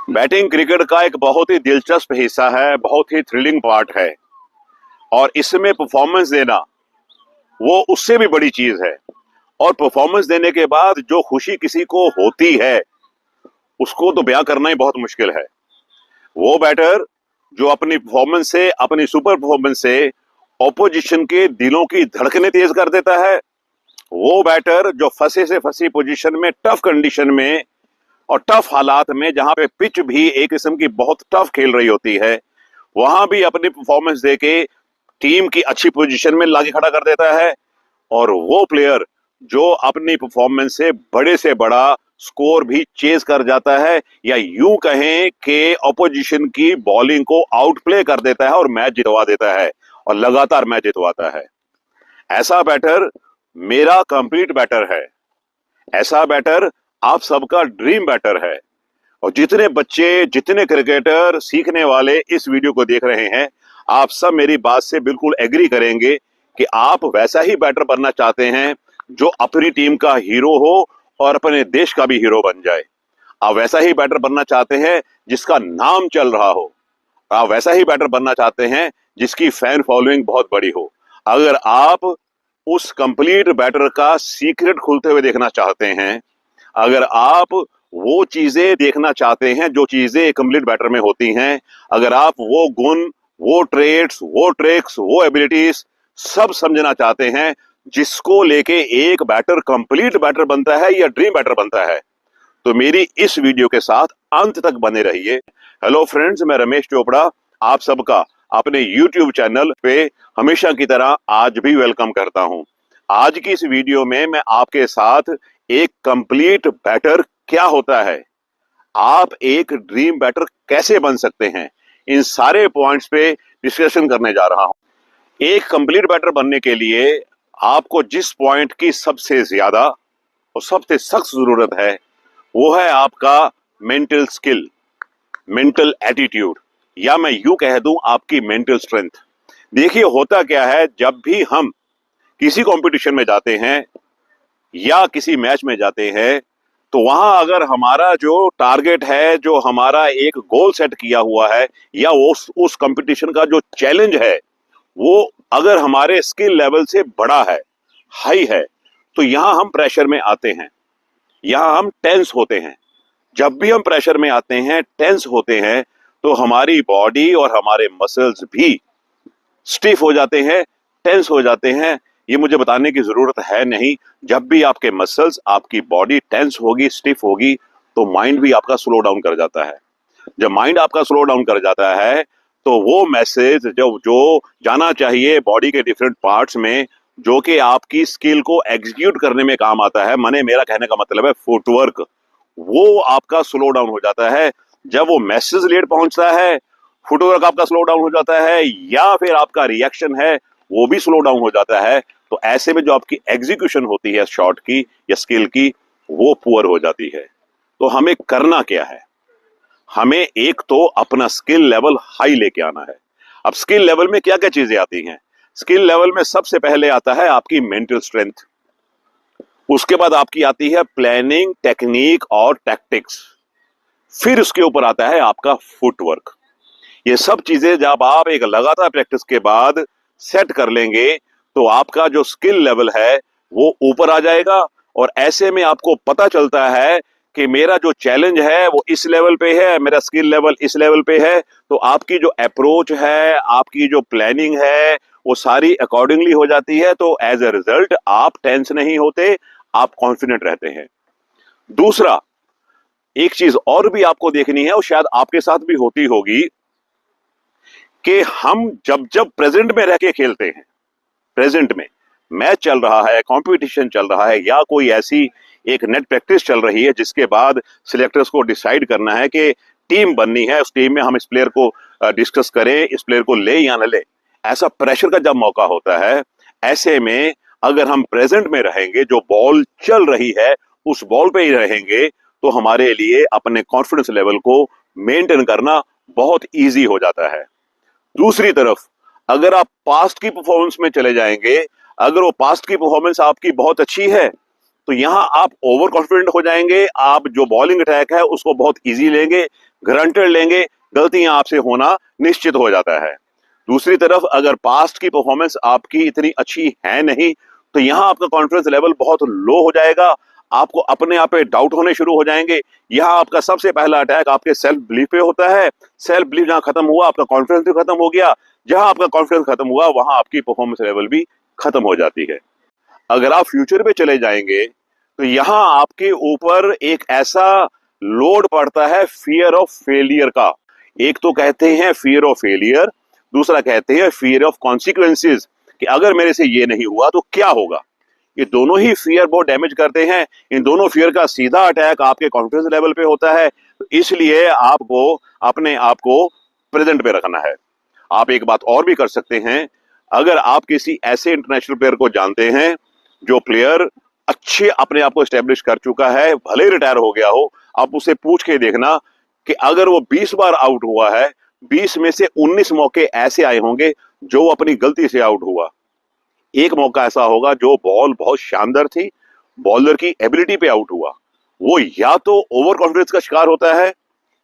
Batting cricket का एक बहुत ही दिलचस्प हिस्सा है, बहुत ही थ्रिलिंग पार्ट है और इसमें परफॉर्मेंस देना वो उससे भी बड़ी चीज है। और परफॉर्मेंस देने के बाद जो खुशी किसी को होती है उसको तो बयां करना ही बहुत मुश्किल है। वो बैटर जो अपनी परफॉर्मेंस से, अपनी सुपर परफॉर्मेंस से ऑपोजिशन के दिलों की धड़कनें तेज कर देता है, वो बैटर जो फंसे से फंसी पोजीशन में, टफ कंडीशन में और टफ हालात में, जहां पे पिच भी एक किस्म की बहुत टफ खेल रही होती है, वहां भी अपनी परफॉर्मेंस देके टीम की अच्छी पोजीशन में लाके खड़ा कर देता है। और वो प्लेयर जो अपनी परफॉर्मेंस से बड़ा स्कोर भी चेज कर जाता है, या यूं कहें कि ऑपोजिशन की बॉलिंग को आउट प्ले कर देता है और मैच जितवा देता है और लगातार मैच जितवाता है। ऐसा बैटर मेरा कंप्लीट बैटर है। ऐसा बैटर आप सबका ड्रीम बैटर है। और जितने बच्चे, जितने क्रिकेटर सीखने वाले इस वीडियो को देख रहे हैं, आप सब मेरी बात से बिल्कुल एग्री करेंगे कि आप वैसा ही बैटर बनना चाहते हैं जो अपनी टीम का हीरो हो और अपने देश का भी हीरो बन जाए। आप वैसा ही बैटर बनना चाहते हैं जिसका नाम चल रहा हो। आप वैसा ही बैटर बनना चाहते हैं जिसकी फैन फॉलोइंग बहुत बड़ी हो। अगर आप उस कंप्लीट बैटर का सीक्रेट खुलते हुए देखना चाहते हैं, अगर आप वो चीजें देखना चाहते हैं जो चीजें कंप्लीट बैटर में होती हैं, अगर आप वो गुण, वो ट्रेड्स, वो ट्रिक्स, वो एबिलिटीज सब समझना चाहते हैं जिसको लेके एक बैटर कंप्लीट बैटर बनता है या ड्रीम बैटर बनता है, तो मेरी इस वीडियो के साथ अंत तक बने रहिए। हेलो फ्रेंड्स, मैं रमेश चोपड़ा आप सबका अपने YouTube चैनल पे हमेशा की तरह आज भी वेलकम करता हूं। आज की इस वीडियो में मैं आपके साथ एक कंप्लीट बैटर क्या होता है, आप एक ड्रीम बैटर कैसे बन सकते हैं, इन सारे पॉइंट्स पे डिस्कशन करने जा रहा हूं। एक कंप्लीट बैटर बनने के लिए आपको जिस पॉइंट की सबसे ज्यादा और सबसे सख्त जरूरत है, वो है आपका मेंटल स्किल, मेंटल एटीट्यूड, या मैं यूं कह दूं आपकी मेंटल स्ट्रेंथ। देखिए होता क्या है, जब भी हम किसी कंपटीशन में जाते हैं या किसी मैच में जाते हैं, तो वहां अगर हमारा जो टारगेट है, जो हमारा एक गोल सेट किया हुआ है, या उस कंपटीशन का जो चैलेंज है, वो अगर हमारे स्किल लेवल से बड़ा है, हाई है, तो यहां हम प्रेशर में आते हैं, यहां हम टेंस होते हैं। जब भी हम प्रेशर में आते हैं, टेंस होते हैं, तो हमारी बॉडी और हमारे मसल्स भी स्टिफ हो जाते हैं, टेंस हो जाते हैं। ये मुझे बताने की जरूरत है नहीं, जब भी आपके मसल्स, आपकी बॉडी टेंस होगी, स्टिफ होगी, तो माइंड भी आपका स्लो डाउन कर जाता है। जब माइंड आपका स्लो डाउन कर जाता है, तो वो मैसेज जो जाना चाहिए बॉडी के डिफरेंट पार्ट्स में, जो कि आपकी स्किल को एग्जीक्यूट करने में काम आता है, माने मेरा कहने का मतलब है फुटवर्क, वो आपका स्लो डाउन हो जाता है। जब वो मैसेज लेट पहुंचता है, फुटवर्क आपका स्लो डाउन हो जाता है, या फिर आपका रिएक्शन है वो भी स्लो डाउन हो जाता है, तो ऐसे में जो आपकी एग्जीक्यूशन होती है शॉट की या स्किल की, वो पुअर हो जाती है। तो हमें करना क्या है, हमें एक तो अपना स्किल लेवल हाई लेके आना है। अब स्किल लेवल में क्या क्या चीजें आती हैं? स्किल लेवल में सबसे पहले आता है आपकी मेंटल स्ट्रेंथ, उसके बाद आपकी आती है प्लानिंग, टेक्निक और टैक्टिक्स, फिर उसके ऊपर आता है आपका फुटवर्क। ये सब चीजें जब आप एक लगातार प्रैक्टिस के बाद सेट कर लेंगे, तो आपका जो स्किल लेवल है वो ऊपर आ जाएगा। और ऐसे में आपको पता चलता है कि मेरा जो चैलेंज है वो इस लेवल पे है, मेरा स्किल लेवल इस लेवल पे है, तो आपकी जो अप्रोच है, आपकी जो प्लानिंग है, वो सारी अकॉर्डिंगली हो जाती है। तो एज ए रिजल्ट आप टेंस नहीं होते, आप कॉन्फिडेंट रहते हैं। दूसरा, एक चीज और भी आपको देखनी है, और शायद आपके साथ भी होती होगी, कि हम जब जब प्रेजेंट में रह के खेलते हैं, प्रेजेंट में मैच चल रहा है, कंपटीशन चल रहा है, या कोई ऐसी एक नेट प्रैक्टिस चल रही है जिसके बाद सिलेक्टर्स को डिसाइड करना है कि टीम बननी है, उस टीम में हम इस प्लेयर को डिस्कस करें, इस प्लेयर को ले या न ले, ऐसा प्रेशर का जब मौका होता है, ऐसे में अगर हम प्रेजेंट में रहेंगे, जो बॉल चल रही है उस बॉल पे ही रहेंगे, तो हमारे लिए अपने कॉन्फिडेंस लेवल को मेंटेन करना बहुत ईजी हो जाता है। दूसरी तरफ अगर आप पास्ट की परफॉर्मेंस में चले जाएंगे, अगर वो पास्ट की परफॉर्मेंस आपकी बहुत अच्छी है, तो यहां आप ओवर कॉन्फिडेंट हो जाएंगे, आप जो बॉलिंग अटैक है उसको बहुत इजी लेंगे, गारंटेड लेंगे, गलतियां आपसे होना निश्चित हो जाता है। दूसरी तरफ अगर पास्ट की परफॉर्मेंस आपकी इतनी अच्छी है नहीं, तो यहां आपका कॉन्फिडेंस लेवल बहुत लो हो जाएगा, आपको अपने आप पे डाउट होने शुरू हो जाएंगे। यहां आपका सबसे पहला अटैक आपके सेल्फ बिलीफ पे होता है। सेल्फ बिलीफ जहां खत्म हुआ, आपका कॉन्फिडेंस भी खत्म हो गया। जहां आपका कॉन्फिडेंस खत्म हुआ, वहां आपकी परफॉर्मेंस लेवल भी खत्म हो जाती है। अगर आप फ्यूचर पे चले जाएंगे, तो यहां आपके ऊपर एक ऐसा लोड पड़ता है फियर ऑफ फेलियर का। एक तो कहते हैं फियर ऑफ फेलियर, दूसरा कहते हैं फियर ऑफ कॉन्सिक्वेंसेस, कि अगर मेरे से ये नहीं हुआ तो क्या होगा। ये दोनों ही फियर बहुत डैमेज करते हैं। इन दोनों फियर का सीधा अटैक आपके कॉन्फिडेंस लेवल पे होता है। इसलिए आपको अपने आप को प्रेजेंट पे रखना है। आप एक बात और भी कर सकते हैं, अगर आप किसी ऐसे इंटरनेशनल प्लेयर को जानते हैं जो प्लेयर अच्छे अपने आप को स्टेब्लिश कर चुका है, भले ही रिटायर हो गया हो, आप उसे पूछ के देखना कि अगर वो 20 बार आउट हुआ है, 20 में से 19 मौके ऐसे आए होंगे जो अपनी गलती से आउट हुआ। एक मौका ऐसा होगा जो बॉल बहुत शानदार थी, बॉलर की एबिलिटी पे आउट हुआ। वो या तो ओवर कॉन्फिडेंस का शिकार होता है,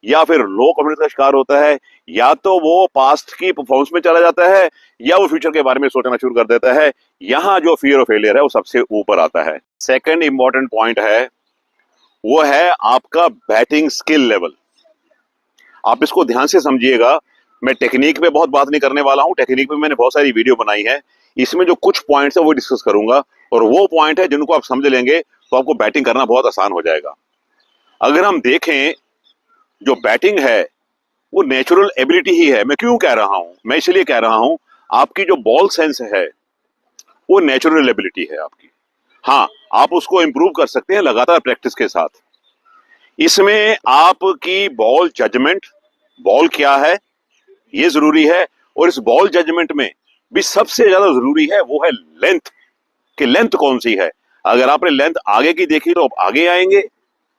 या फिर लो कॉन्फिडेंस का शिकार होता है, या तो वो पास्ट की परफॉर्मेंस में चला जाता है, या वो फ्यूचर के बारे में सोचना शुरू कर देता है। यहां जो फियर ऑफ फेलियर है वो सबसे ऊपर आता है। सेकंड इंपॉर्टेंट पॉइंट है, वो है आपका बैटिंग स्किल लेवल। आप इसको ध्यान से समझिएगा। मैं टेक्निक पे बहुत बात नहीं करने वाला हूं, टेक्निक पे मैंने बहुत सारी वीडियो बनाई है। इसमें जो कुछ पॉइंट्स है वो डिस्कस करूंगा, और वो पॉइंट है जिनको आप समझ लेंगे तो आपको बैटिंग करना बहुत आसान हो जाएगा। अगर हम देखें, जो बैटिंग है वो नेचुरल एबिलिटी ही है। मैं क्यों कह रहा हूं? मैं इसलिए कह रहा हूं, आपकी जो बॉल सेंस है वो नेचुरल एबिलिटी है आपकी। हाँ, आप उसको इंप्रूव कर सकते हैं लगातार प्रैक्टिस के साथ। इसमें आपकी बॉल जजमेंट, बॉल क्या है ये जरूरी है, और इस बॉल जजमेंट में भी सबसे ज्यादा जरूरी है वो है लेंथ, कि लेंथ कौन सी है। अगर आपने लेंथ आगे की देखी तो आप आगे आएंगे,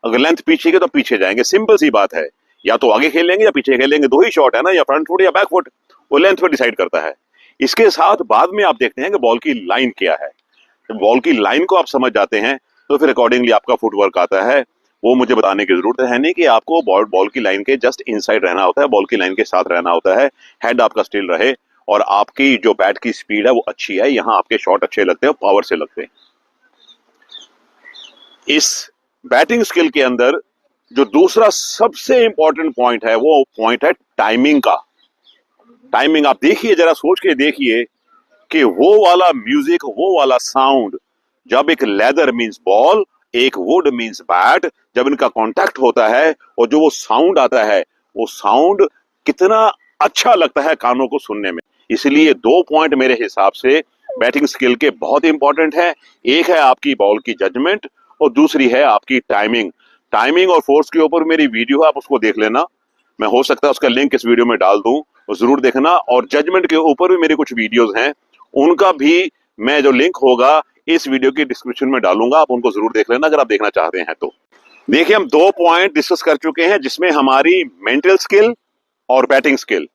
अगर लेंथ पीछे की तो पीछे जाएंगे। सिंपल सी बात है, या तो आगे खेलेंगे या पीछे खेलेंगे, दो ही शॉट है ना, या फ्रंट फुट या बैक फुट, वो लेंथ पर डिसाइड करता है। इसके साथ बाद में आप देखते हैं कि बॉल की लाइन क्या है। जब बॉल की लाइन को आप समझ जाते हैं तो फिर अकॉर्डिंगली आपका फुटवर्क आता है। वो मुझे बताने की जरूरत है नहीं कि आपको बॉल की लाइन के जस्ट इनसाइड रहना होता है, बॉल की लाइन के साथ रहना होता है। हेड आपका स्टिल रहे, और आपकी जो बैट की स्पीड है वो अच्छी है। यहां आपके शॉट अच्छे लगते हैं, पावर से लगते हैं। इस बैटिंग स्किल के अंदर जो दूसरा सबसे इंपॉर्टेंट पॉइंट है वो पॉइंट है टाइमिंग का। टाइमिंग आप देखिए, जरा सोच के देखिए कि वो वाला म्यूजिक, वो वाला साउंड, जब एक लेदर मींस बॉल, एक वुड मींस बैट, जब इनका कांटेक्ट होता है और जो वो साउंड आता है, वो साउंड कितना अच्छा लगता है कानों को सुनने में। इसलिए दो पॉइंट मेरे हिसाब से बैटिंग स्किल के बहुत इंपॉर्टेंट है। एक है आपकी बॉल की जजमेंट, और दूसरी है आपकी टाइमिंग। टाइमिंग और फोर्स के ऊपर मेरी वीडियो है, आप उसको देख लेना। मैं हो सकता है उसका लिंक इस वीडियो में डाल दूं, वो जरूर देखना। और जजमेंट के ऊपर भी मेरी कुछ वीडियोस हैं, उनका भी मैं जो लिंक होगा इस वीडियो की डिस्क्रिप्शन में डालूंगा, आप उनको जरूर देख लेना अगर आप देखना चाहते हैं तो। देखिए, हम दो पॉइंट डिस्कस कर चुके हैं, जिसमें हमारी मेंटल स्किल और बैटिंग स्किल,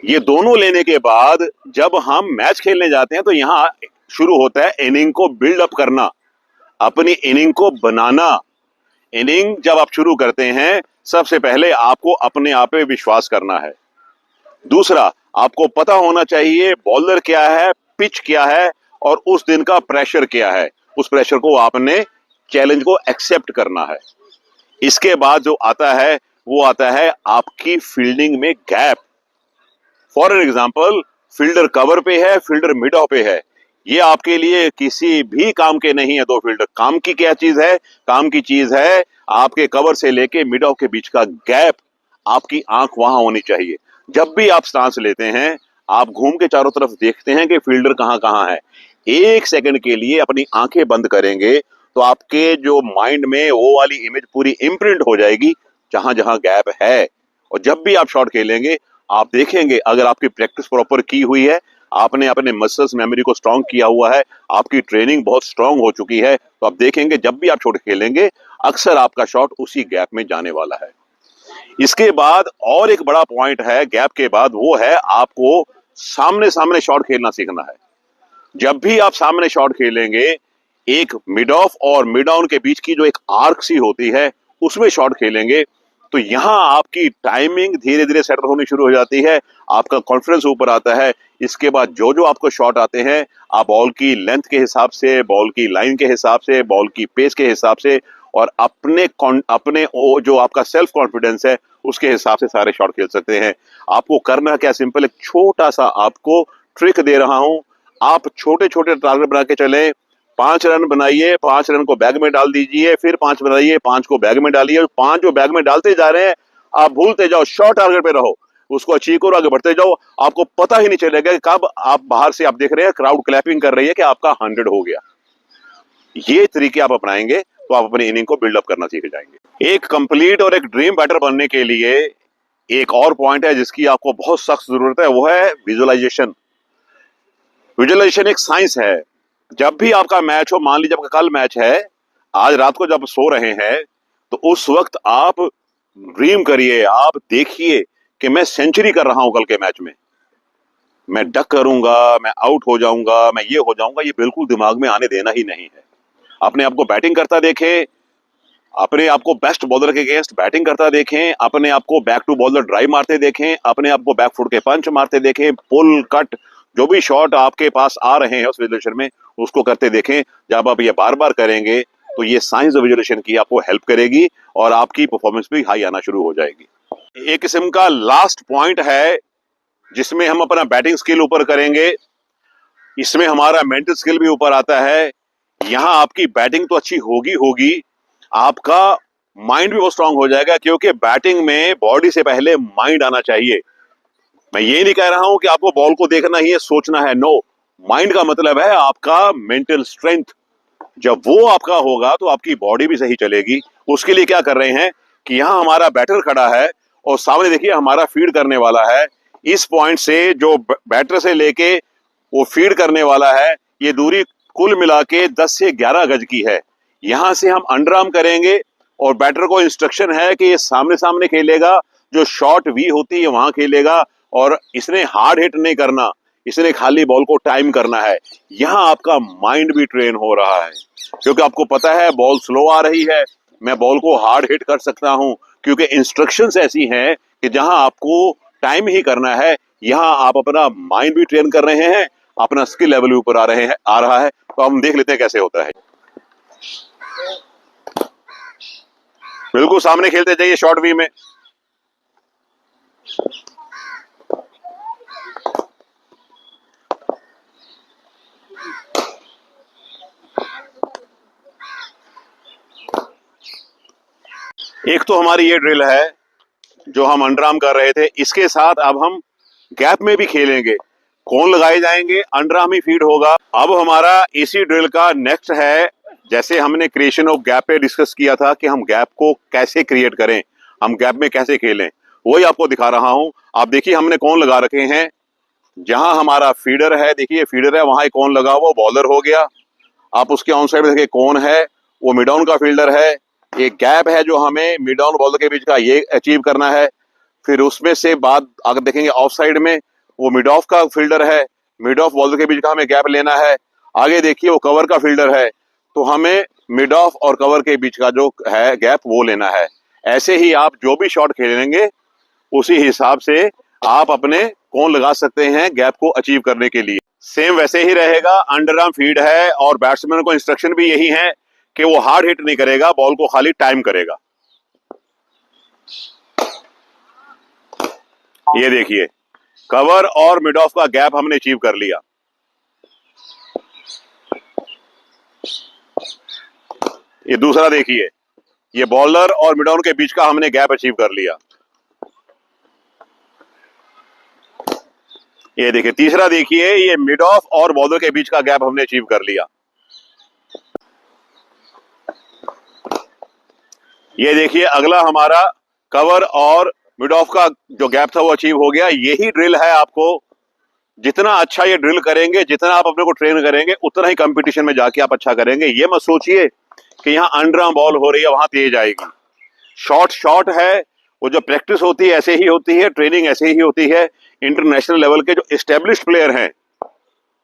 ये दोनों लेने के बाद जब हम मैच खेलने जाते हैं तो यहां शुरू होता है इनिंग को बिल्ड अप करना, अपनी इनिंग को बनाना। इनिंग जब आप शुरू करते हैं, सबसे पहले आपको अपने आप पे विश्वास करना है। दूसरा, आपको पता होना चाहिए बॉलर क्या है, पिच क्या है, और उस दिन का प्रेशर क्या है। उस प्रेशर को आपने, चैलेंज को एक्सेप्ट करना है। इसके बाद जो आता है वो आता है आपकी फील्डिंग में gap. For example, fielder cover पे है, फील्डर मिड ऑफ पे है, ये आपके लिए किसी भी काम के नहीं है। दो फील्डर, काम की क्या चीज है? काम की चीज है आपके कवर से लेके मिड ऑफ के बीच का गैप। आपकी आंख वहां होनी चाहिए। जब भी आप स्टांस लेते हैं, आप घूम के चारों तरफ देखते हैं कि फील्डर कहां कहां है। एक सेकंड के लिए अपनी आंखें बंद करेंगे तो आपके जो माइंड में वो वाली इमेज पूरी इम्प्रिंट हो जाएगी जहां जहां गैप है। और जब भी आप शॉट खेलेंगे, आप देखेंगे, अगर आपकी प्रैक्टिस प्रॉपर की हुई है, आपने अपने मसल्स मेमोरी को स्ट्रांग किया हुआ है, आपकी ट्रेनिंग बहुत स्ट्रांग हो चुकी है, तो आप देखेंगे जब भी आप शॉट खेलेंगे, अक्सर आपका शॉट उसी गैप में जाने वाला है। इसके बाद और एक बड़ा पॉइंट है गैप के बाद, वो है आपको सामने सामने शॉट खेलना सीखना है। जब भी आप सामने शॉट खेलेंगे, एक मिड ऑफ और मिड ऑन के बीच की जो एक आर्क सी होती है, उसमें शॉट खेलेंगे, तो यहाँ आपकी टाइमिंग धीरे धीरे सेटल होनी शुरू हो जाती है, आपका कॉन्फिडेंस ऊपर आता है। इसके बाद जो जो आपको शॉट आते हैं, आप बॉल की लेंथ के हिसाब से, बॉल की लाइन के हिसाब से, बॉल की पेस के हिसाब से और अपने जो आपका सेल्फ कॉन्फिडेंस है उसके हिसाब से सारे शॉट खेल सकते हैं। आपको करना क्या, सिंपल एक छोटा सा आपको ट्रिक दे रहा हूं। आप छोटे छोटे टारगेट बना के चले, 5 रन बनाइए, 5 रन को बैग में डाल दीजिए, फिर 5 बनाइए, 5 को बैग में डालिए, 5 जो बैग में डालते जा रहे हैं आप भूलते जाओ, शॉर्ट टारगेट पे रहो, उसको अचीव करो, आगे बढ़ते जाओ। आपको पता ही नहीं चलेगा कि कब आप बाहर से आप देख रहे हैं क्राउड क्लैपिंग कर रही है कि आपका 100 हो गया। ये तरीके आप अपनाएंगे तो आप अपनी इनिंग को बिल्डअप करना सीख जाएंगे। एक कंप्लीट और एक ड्रीम बैटर बनने के लिए एक और पॉइंट है जिसकी आपको बहुत सख्त जरूरत है, वो है विजुअलाइजेशन। विजुअलाइजेशन एक साइंस है। जब भी आपका मैच हो, मान लीजिए आपका कल मैच है, आज रात को जब सो रहे हैं तो उस वक्त आप ड्रीम करिए, आप देखिए कि मैं सेंचुरी कर रहा हूं कल के मैच में, मैं डक करूंगा, मैं आउट हो जाऊंगा, मैं ये हो जाऊंगा, ये बिल्कुल दिमाग में आने देना ही नहीं है। अपने आप को बैटिंग करता देखें, अपने आप को बेस्ट बॉलर के अगेंस्ट बैटिंग करता देखें, अपने आप को बैक टू बॉलर ड्राइव मारते देखें, अपने आप को बैक फुट के पंच मारते देखें, पुल कट जो भी शॉट आपके पास आ रहे हैं उस विजुअलाइजेशन में उसको करते देखें। जब आप ये बार बार करेंगे तो ये साइंस विजुअलाइजेशन की आपको हेल्प करेगी और आपकी परफॉर्मेंस भी हाई आना शुरू हो जाएगी। एक किस्म का लास्ट पॉइंट है जिसमें हम अपना बैटिंग स्किल ऊपर करेंगे, इसमें हमारा मेंटल स्किल भी ऊपर आता है। यहां आपकी बैटिंग तो अच्छी होगी होगी, आपका माइंड भी बहुत स्ट्रांग हो जाएगा, क्योंकि बैटिंग में बॉडी से पहले माइंड आना चाहिए। मैं ये नहीं कह रहा हूं कि आपको बॉल को देखना ही है, सोचना है, नो। माइंड का मतलब है आपका मेंटल स्ट्रेंथ। जब वो आपका होगा तो आपकी बॉडी भी सही चलेगी। उसके लिए क्या कर रहे हैं कि यहां हमारा बैटर खड़ा है और सामने देखिए हमारा फीड करने वाला है। इस पॉइंट से जो बैटर से लेके वो फीड करने वाला है, ये दूरी कुल मिला के 10 से 11 गज की है। यहां से हम अंडर आर्म करेंगे और बैटर को इंस्ट्रक्शन है कि ये सामने सामने खेलेगा, जो शॉर्ट वी होती है वहां खेलेगा और इसने हार्ड हिट नहीं करना, इसने खाली बॉल को टाइम करना है। यहां आपका माइंड भी ट्रेन हो रहा है, क्योंकि आपको पता है बॉल स्लो आ रही है, मैं बॉल को हार्ड हिट कर सकता हूं, क्योंकि इंस्ट्रक्शंस ऐसी हैं कि जहां आपको टाइम ही करना है। यहां आप अपना माइंड भी ट्रेन कर रहे हैं, अपना स्किल लेवल ऊपर आ रहा है। तो हम देख लेते हैं कैसे होता है। बिल्कुल सामने खेलते जाइए शॉर्ट वी में। एक तो हमारी ये ड्रिल है जो हम अंडर आर्म कर रहे थे, इसके साथ अब हम गैप में भी खेलेंगे। कौन लगाए जाएंगे, अंडर आर्म ही फीड होगा। अब हमारा इसी ड्रिल का नेक्स्ट है, जैसे हमने क्रिएशन ऑफ गैप पे डिस्कस किया था कि हम गैप को कैसे क्रिएट करें, हम गैप में कैसे खेलें, वही आपको दिखा रहा हूं। आप देखिए हमने कौन लगा रखे हैं। जहां हमारा फीडर है, देखिए फीडर है, वहां एक कौन लगा हुआ, बॉलर हो गया। आप उसके ऑन साइड में देखिए कौन है, वो मिड ऑन का फील्डर है। एक गैप है जो हमें मिड ऑन बॉलर के बीच का ये अचीव करना है। फिर उसमें से बाद अगर देखेंगे ऑफ साइड में वो मिड ऑफ का फील्डर है, मिड ऑफ बॉलर के बीच का हमें गैप लेना है। आगे देखिए वो कवर का फील्डर है, तो हमें मिड ऑफ और कवर के बीच का जो है गैप वो लेना है। ऐसे ही आप जो भी शॉट खेलेंगे उसी हिसाब से आप अपने कौन लगा सकते हैं गैप को अचीव करने के लिए। सेम वैसे ही रहेगा, अंडर आर्म फीड है और बैट्समैन को इंस्ट्रक्शन भी यही है कि वो हार्ड हिट नहीं करेगा, बॉल को खाली टाइम करेगा। ये देखिए कवर और मिड ऑफ का गैप हमने अचीव कर लिया। ये दूसरा देखिए, ये बॉलर और मिड ऑन के बीच का हमने गैप अचीव कर लिया। ये देखिए तीसरा देखिए, ये मिड ऑफ और बॉलर के बीच का गैप हमने अचीव कर लिया। ये देखिए अगला हमारा कवर और मिड ऑफ का जो गैप था वो अचीव हो गया। यही ड्रिल है, आपको जितना अच्छा ये ड्रिल करेंगे, जितना आप अपने को ट्रेन करेंगे, उतना ही कंपटीशन में जाके आप अच्छा करेंगे। ये मत सोचिए कि यहाँ अंडर आर्म बॉल हो रही है वहां तेज आएगी। शॉर्ट शॉर्ट है, वो जो प्रैक्टिस होती है ऐसे ही होती है, ट्रेनिंग ऐसे ही होती है। इंटरनेशनल लेवल के जो एस्टेब्लिश्ड प्लेयर हैं,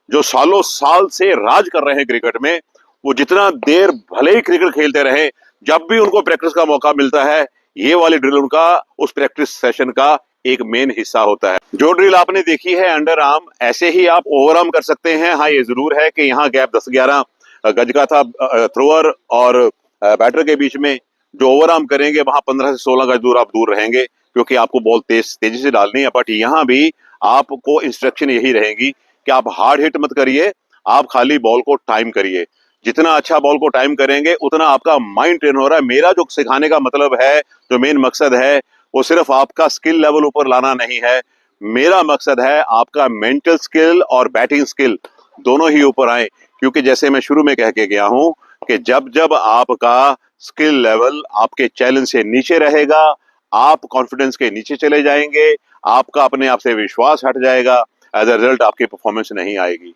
जो सालों साल से राज कर रहे हैं क्रिकेट में, वो जितना देर भले ही क्रिकेट खेलते रहे, जब भी उनको प्रैक्टिस का मौका मिलता है ये वाली ड्रिल उनका उस प्रैक्टिस सेशन का एक मेन हिस्सा होता है। जो ड्रिल आपने देखी है अंडर आर्म, ऐसे ही आप ओवर आर्म कर सकते हैं। हाँ, ये जरूर है कि यहाँ गैप 10-11 गज का था थ्रोअर और बैटर के बीच में। जो ओवर आर्म करेंगे वहां 15 से 16 गज दूर आप दूर रहेंगे, क्योंकि आपको बॉल तेजी से डालनी है। बट यहाँ भी आपको इंस्ट्रक्शन यही रहेगी कि आप हार्ड हिट मत करिए, आप खाली बॉल को टाइम करिए। जितना अच्छा बॉल को टाइम करेंगे उतना आपका माइंड ट्रेन हो रहा है। मेरा जो सिखाने का मतलब है, जो मेन मकसद है, वो सिर्फ आपका स्किल लेवल ऊपर लाना नहीं है। मेरा मकसद है आपका मेंटल स्किल और बैटिंग स्किल दोनों ही ऊपर आए। क्योंकि जैसे मैं शुरू में कह के गया हूं कि जब जब आपका स्किल लेवल आपके चैलेंज से नीचे रहेगा, आप कॉन्फिडेंस के नीचे चले जाएंगे, आपका अपने आप से विश्वास हट जाएगा, एज अ रिजल्ट आपकी परफॉर्मेंस नहीं आएगी।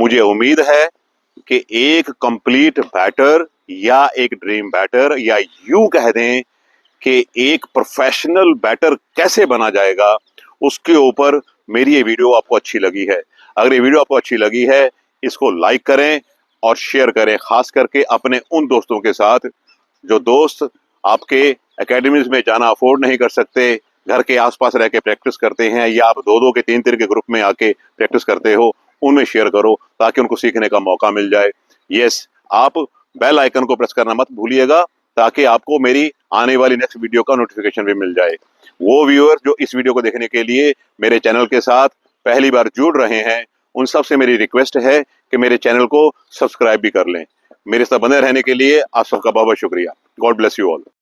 मुझे उम्मीद है कि एक कंप्लीट बैटर या एक ड्रीम बैटर, या यूं कह दें कि एक प्रोफेशनल बैटर कैसे बना जाएगा, उसके ऊपर मेरी ये वीडियो आपको अच्छी लगी है। अगर ये वीडियो आपको अच्छी लगी है, इसको लाइक करें और शेयर करें, खास करके अपने उन दोस्तों के साथ जो दोस्त आपके एकेडमीज में जाना अफोर्ड नहीं कर सकते, घर के आसपास रह के प्रैक्टिस करते हैं, या आप 2-2 के 3-3 के ग्रुप में आके प्रैक्टिस करते हो, उनमें शेयर करो ताकि उनको सीखने का मौका मिल जाए। यस, आप बेल आइकन को प्रेस करना मत भूलिएगा ताकि आपको मेरी आने वाली नेक्स्ट वीडियो का नोटिफिकेशन भी मिल जाए। वो व्यूअर जो इस वीडियो को देखने के लिए मेरे चैनल के साथ पहली बार जुड़ रहे हैं, उन सब से मेरी रिक्वेस्ट है कि मेरे चैनल को सब्सक्राइब भी कर लें। मेरे साथ बने रहने के लिए आप सबका बहुत बहुत शुक्रिया। God bless you all.